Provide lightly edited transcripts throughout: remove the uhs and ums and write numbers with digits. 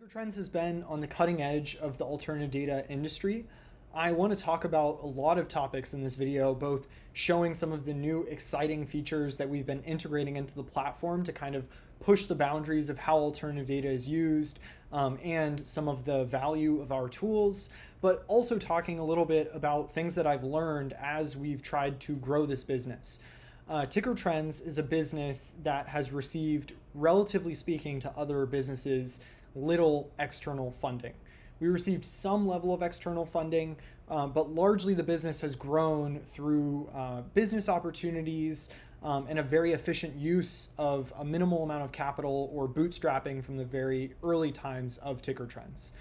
Ticker Trends has been on the cutting edge of the alternative data industry. I want to talk about a lot of topics in this video, both showing some of the new exciting features that we've been integrating into the platform to kind of push the boundaries of how alternative data is used, and some of the value of our tools, but also talking a little bit about things that I've learned as we've tried to grow this business. Ticker Trends is a business that has received, relatively speaking to other businesses, little external funding. We received some level of external funding, but largely the business has grown through business opportunities and a very efficient use of a minimal amount of capital or bootstrapping from the very early times of Ticker Trends.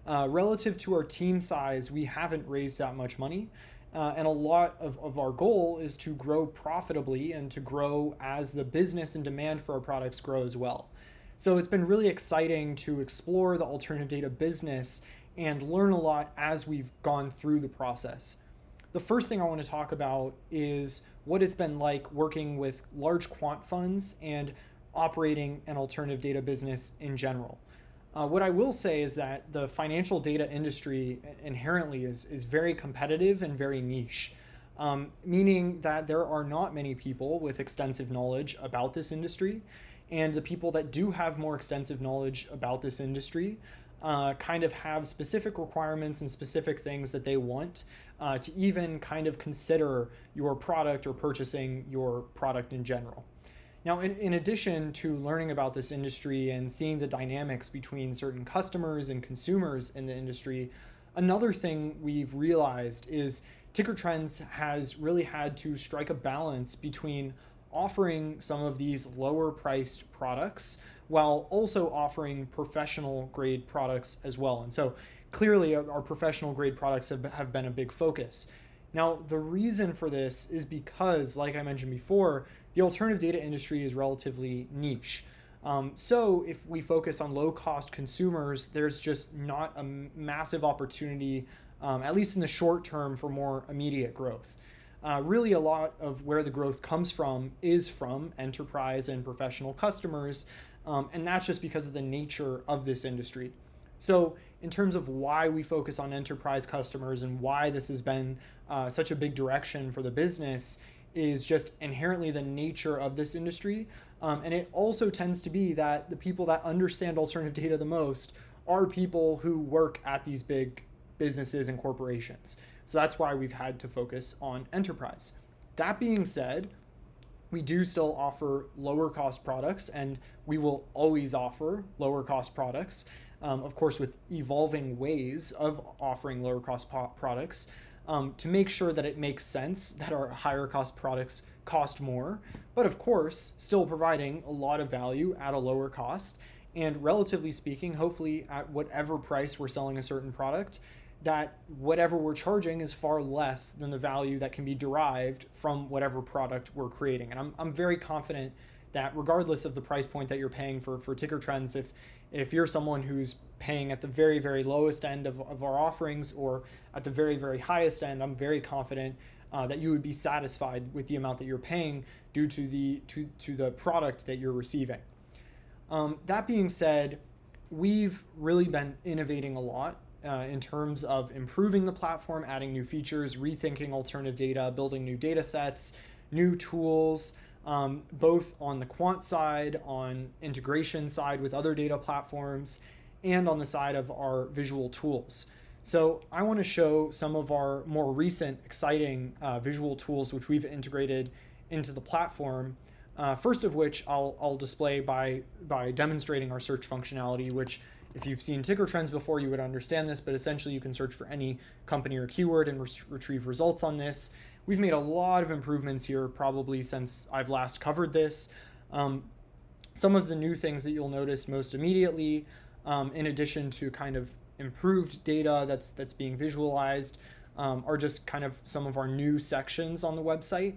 Relative to our team size, we haven't raised that much money. And a lot of our goal is to grow profitably and to grow as the business and demand for our products grow as well. So it's been really exciting to explore the alternative data business and learn a lot as we've gone through the process. The first thing I want to talk about is what it's been like working with large quant funds and operating an alternative data business in general. What I will say is that the financial data industry inherently is very competitive and very niche, meaning that there are not many people with extensive knowledge about this industry. And the people that do have more extensive knowledge about this industry kind of have specific requirements and specific things that they want to even kind of consider your product or purchasing your product in general. Now, in addition to learning about this industry and seeing the dynamics between certain customers and consumers in the industry, another thing we've realized is Ticker Trends has really had to strike a balance between offering some of these lower priced products while also offering professional grade products as well. And so clearly our professional grade products have been a big focus. Now, the reason for this is because, like I mentioned before, the alternative data industry is relatively niche. So if we focus on low cost consumers, there's just not a massive opportunity, at least in the short term, for more immediate growth. Really, a lot of where the growth comes from is from enterprise and professional customers, and that's just because of the nature of this industry. So in terms of why we focus on enterprise customers and why this has been such a big direction for the business is just inherently the nature of this industry. And it also tends to be that the people that understand alternative data the most are people who work at these big businesses and corporations. So that's why we've had to focus on enterprise. That being said, we do still offer lower cost products, and we will always offer lower cost products, of course, with evolving ways of offering lower cost products to make sure that it makes sense that our higher cost products cost more, but of course, still providing a lot of value at a lower cost. And relatively speaking, hopefully at whatever price we're selling a certain product, that whatever we're charging is far less than the value that can be derived from whatever product we're creating. And I'm very confident that regardless of the price point that you're paying for Ticker Trends, if you're someone who's paying at the very, very lowest end of our offerings or at the very, very highest end, I'm very confident that you would be satisfied with the amount that you're paying due to the product that you're receiving. That being said, we've really been innovating a lot in terms of improving the platform, adding new features, rethinking alternative data, building new data sets, new tools, both on the quant side, on integration side with other data platforms, and on the side of our visual tools. So I want to show some of our more recent exciting visual tools which we've integrated into the platform. First of which I'll display by demonstrating our search functionality, which if you've seen Ticker Trends before, you would understand this, but essentially you can search for any company or keyword and retrieve results on this. We've made a lot of improvements here probably since I've last covered this. Some of the new things that you'll notice most immediately, in addition to kind of improved data that's being visualized, are just kind of some of our new sections on the website.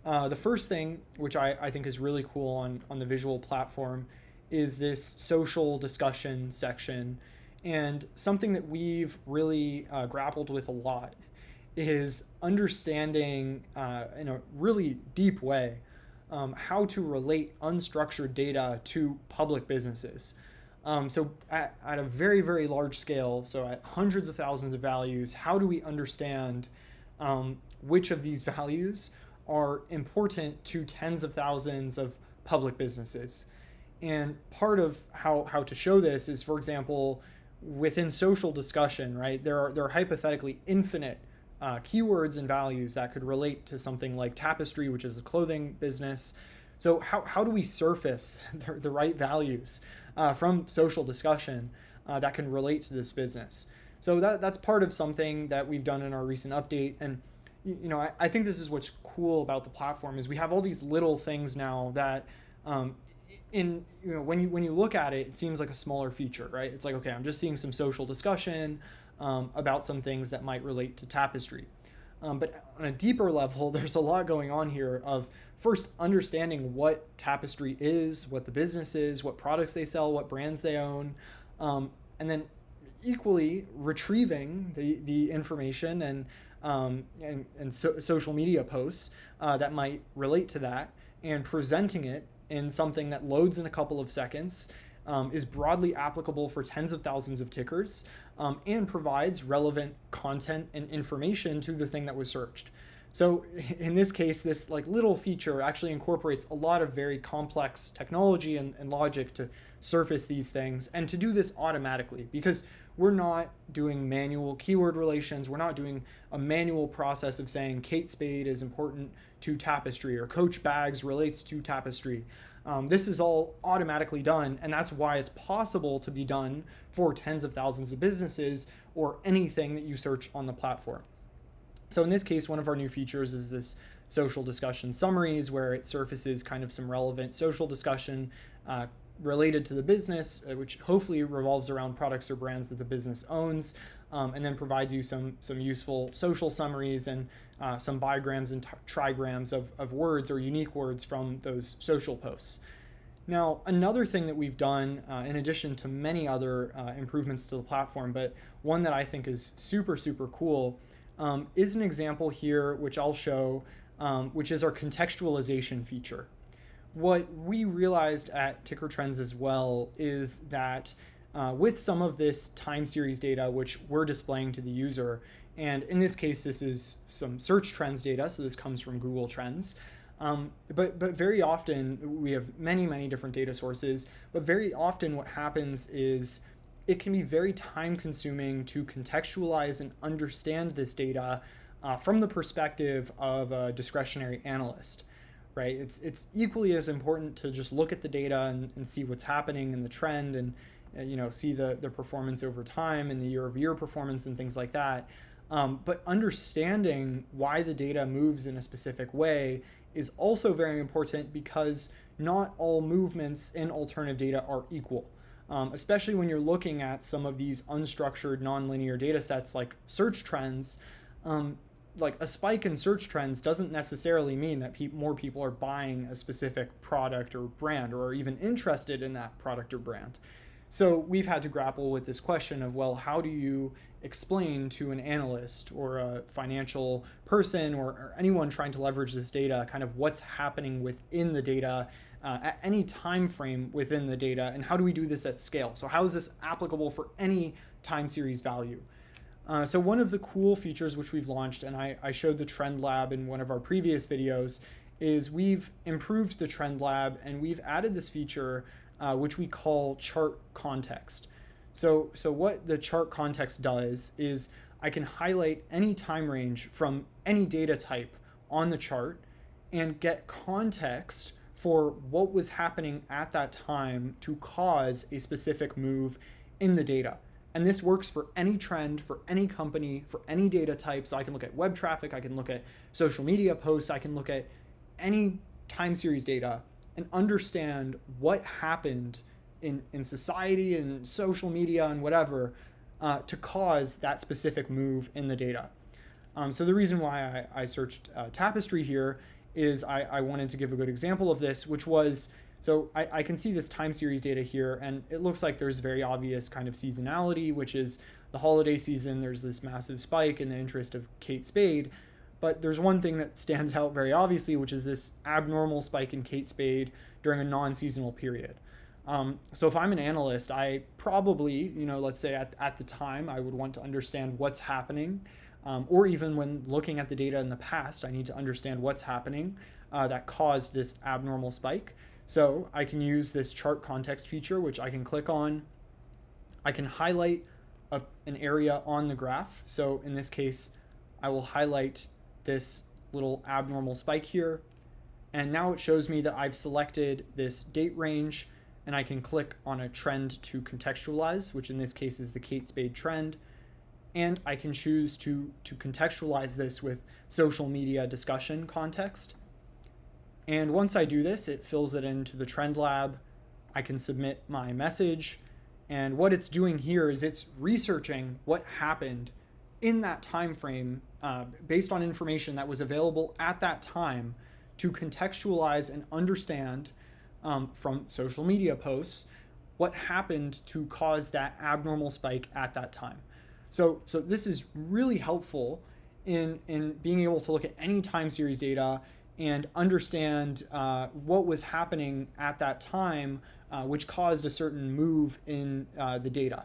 The first thing, which I think is really cool on the visual platform, is this social discussion section. And something that we've really grappled with a lot is understanding in a really deep way how to relate unstructured data to public businesses. So at a very, very large scale, so at hundreds of thousands of values, how do we understand which of these values are important to tens of thousands of public businesses? And part of how to show this is, for example, within social discussion, right? There are hypothetically infinite keywords and values that could relate to something like Tapestry, which is a clothing business. So how do we surface the right values from social discussion that can relate to this business? So that's part of something that we've done in our recent update. And I think this is what's cool about the platform is we have all these little things now that when you look at it, it seems like a smaller feature, right? It's like, okay, I'm just seeing some social discussion about some things that might relate to Tapestry. But on a deeper level, there's a lot going on here of first understanding what Tapestry is, what the business is, what products they sell, what brands they own, and then equally retrieving the information and social media posts that might relate to that and presenting it in something that loads in a couple of seconds, is broadly applicable for tens of thousands of tickers, and provides relevant content and information to the thing that was searched. So in this case, this like little feature actually incorporates a lot of very complex technology and logic to surface these things and to do this automatically, because we're not doing manual keyword relations. We're not doing a manual process of saying Kate Spade is important to Tapestry or Coach Bags relates to Tapestry. This is all automatically done, and that's why it's possible to be done for tens of thousands of businesses or anything that you search on the platform. So in this case, one of our new features is this social discussion summaries, where it surfaces kind of some relevant social discussion related to the business, which hopefully revolves around products or brands that the business owns, and then provides you some useful social summaries and some bigrams and trigrams of words or unique words from those social posts. Now, another thing that we've done, in addition to many other improvements to the platform, but one that I think is super, super cool, is an example here, which I'll show, which is our contextualization feature. What we realized at Ticker Trends as well is that with some of this time series data, which we're displaying to the user, and in this case, this is some search trends data, so this comes from Google Trends. But very often, we have many different data sources, but very often what happens is it can be very time consuming to contextualize and understand this data from the perspective of a discretionary analyst, right? It's equally as important to just look at the data and see what's happening in the trend and see the performance over time and the year-over-year performance and things like that. But understanding why the data moves in a specific way is also very important, because not all movements in alternative data are equal. Especially when you're looking at some of these unstructured nonlinear data sets like search trends. Like a spike in search trends doesn't necessarily mean that more people are buying a specific product or brand or even interested in that product or brand. So we've had to grapple with this question of, well, how do you explain to an analyst or a financial person or anyone trying to leverage this data kind of what's happening within the data at any time frame within the data, and how do we do this at scale? So how is this applicable for any time series value? So one of the cool features which we've launched, and I showed the Trend Lab in one of our previous videos, is we've improved the Trend Lab and we've added this feature which we call chart context. So what the chart context does is I can highlight any time range from any data type on the chart and get context for what was happening at that time to cause a specific move in the data. And this works for any trend, for any company, for any data type. So I can look at web traffic, I can look at social media posts, I can look at any time series data and understand what happened in society and social media and whatever to cause that specific move in the data. So the reason why I searched Tapestry here is I wanted to give a good example of this, which was, so I can see this time series data here, and it looks like there's very obvious kind of seasonality, which is the holiday season. There's this massive spike in the interest of Kate Spade, but there's one thing that stands out very obviously, which is this abnormal spike in Kate Spade during a non-seasonal period. So if I'm an analyst, I probably, let's say at the time, I would want to understand what's happening, or even when looking at the data in the past, I need to understand what's happening that caused this abnormal spike. So I can use this chart context feature, which I can click on. I can highlight an area on the graph. So in this case, I will highlight this little abnormal spike here. And now it shows me that I've selected this date range, and I can click on a trend to contextualize, which in this case is the Kate Spade trend. And I can choose to contextualize this with social media discussion context. And once I do this, it fills it into the trend lab. I can submit my message. And what it's doing here is it's researching what happened in that time frame based on information that was available at that time to contextualize and understand from social media posts what happened to cause that abnormal spike at that time. So this is really helpful in being able to look at any time series data and understand what was happening at that time, which caused a certain move in the data.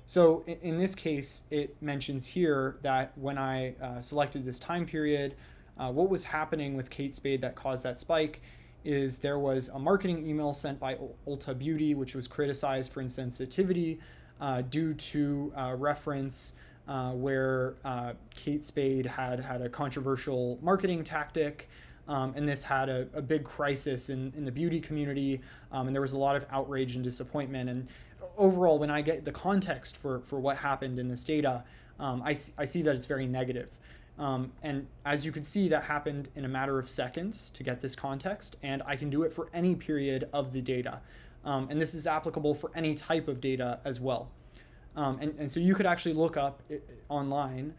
So in this case, it mentions here that when I selected this time period, what was happening with Kate Spade that caused that spike is there was a marketing email sent by Ulta Beauty, which was criticized for insensitivity due to reference where Kate Spade had a controversial marketing tactic. And this had a big crisis in the beauty community, and there was a lot of outrage and disappointment. And overall, when I get the context for what happened in this data, I see that it's very negative. And as you can see, that happened in a matter of seconds to get this context, and I can do it for any period of the data. And this is applicable for any type of data as well. And so you could actually look up online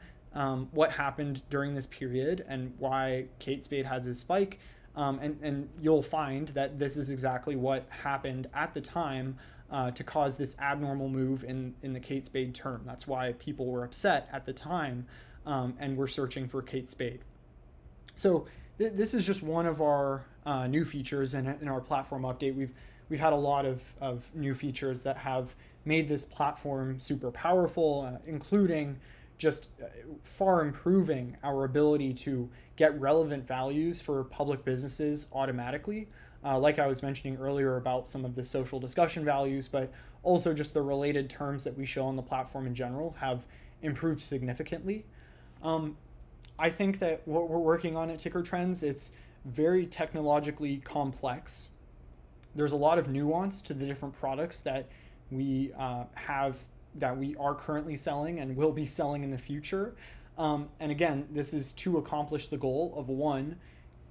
what happened during this period and why Kate Spade has this spike. And you'll find that this is exactly what happened at the time to cause this abnormal move in the Kate Spade term. That's why people were upset at the time and were searching for Kate Spade. So this is just one of our new features in our platform update. We've had a lot of new features that have made this platform super powerful, including just far improving our ability to get relevant values for public businesses automatically. Like I was mentioning earlier about some of the social discussion values, but also just the related terms that we show on the platform in general have improved significantly. I think that what we're working on at Ticker Trends, it's very technologically complex. There's a lot of nuance to the different products that we that we are currently selling and will be selling in the future. And again, this is to accomplish the goal of, one,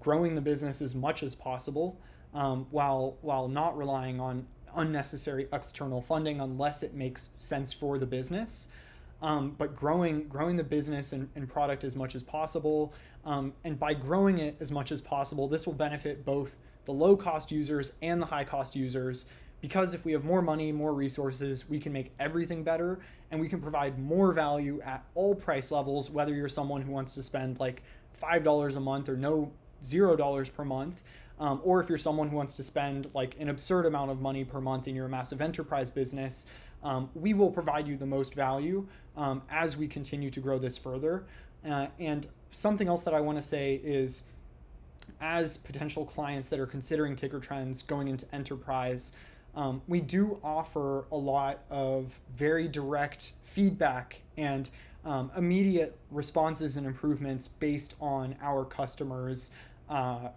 growing the business as much as possible while not relying on unnecessary external funding unless it makes sense for the business. But growing the business and product as much as possible. And by growing it as much as possible, this will benefit both the low-cost users and the high-cost users, because if we have more money, more resources, we can make everything better, and we can provide more value at all price levels, whether you're someone who wants to spend like $5 a month or $0 per month, or if you're someone who wants to spend like an absurd amount of money per month and you're a massive enterprise business. We will provide you the most value as we continue to grow this further. And something else that I want to say is, as potential clients that are considering Ticker Trends going into enterprise, we do offer a lot of very direct feedback and immediate responses and improvements based on our customers'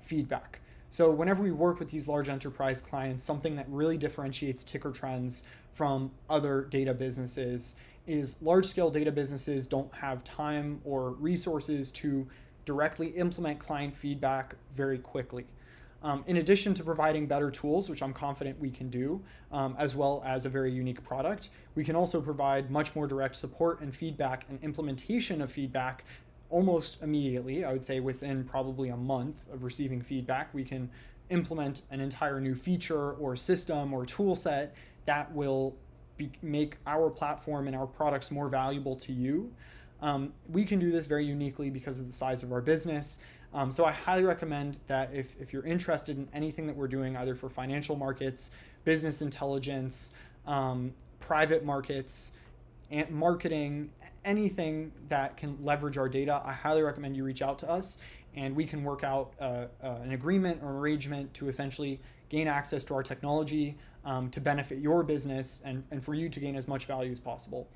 feedback. So whenever we work with these large enterprise clients, something that really differentiates Ticker Trends from other data businesses is large-scale data businesses don't have time or resources to directly implement client feedback very quickly. In addition to providing better tools, which I'm confident we can do, as well as a very unique product, we can also provide much more direct support and feedback and implementation of feedback almost immediately. I would say within probably a month of receiving feedback, we can implement an entire new feature or system or tool set that will make our platform and our products more valuable to you. We can do this very uniquely because of the size of our business. So I highly recommend that if you're interested in anything that we're doing, either for financial markets, business intelligence, private markets, and marketing, anything that can leverage our data, I highly recommend you reach out to us and we can work out an agreement or arrangement to essentially gain access to our technology to benefit your business and for you to gain as much value as possible.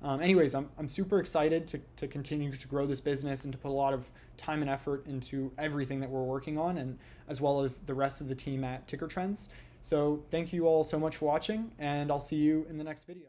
Anyways, I'm super excited to continue to grow this business and to put a lot of time and effort into everything that we're working on, and as well as the rest of the team at Ticker Trends. So thank you all so much for watching, and I'll see you in the next video.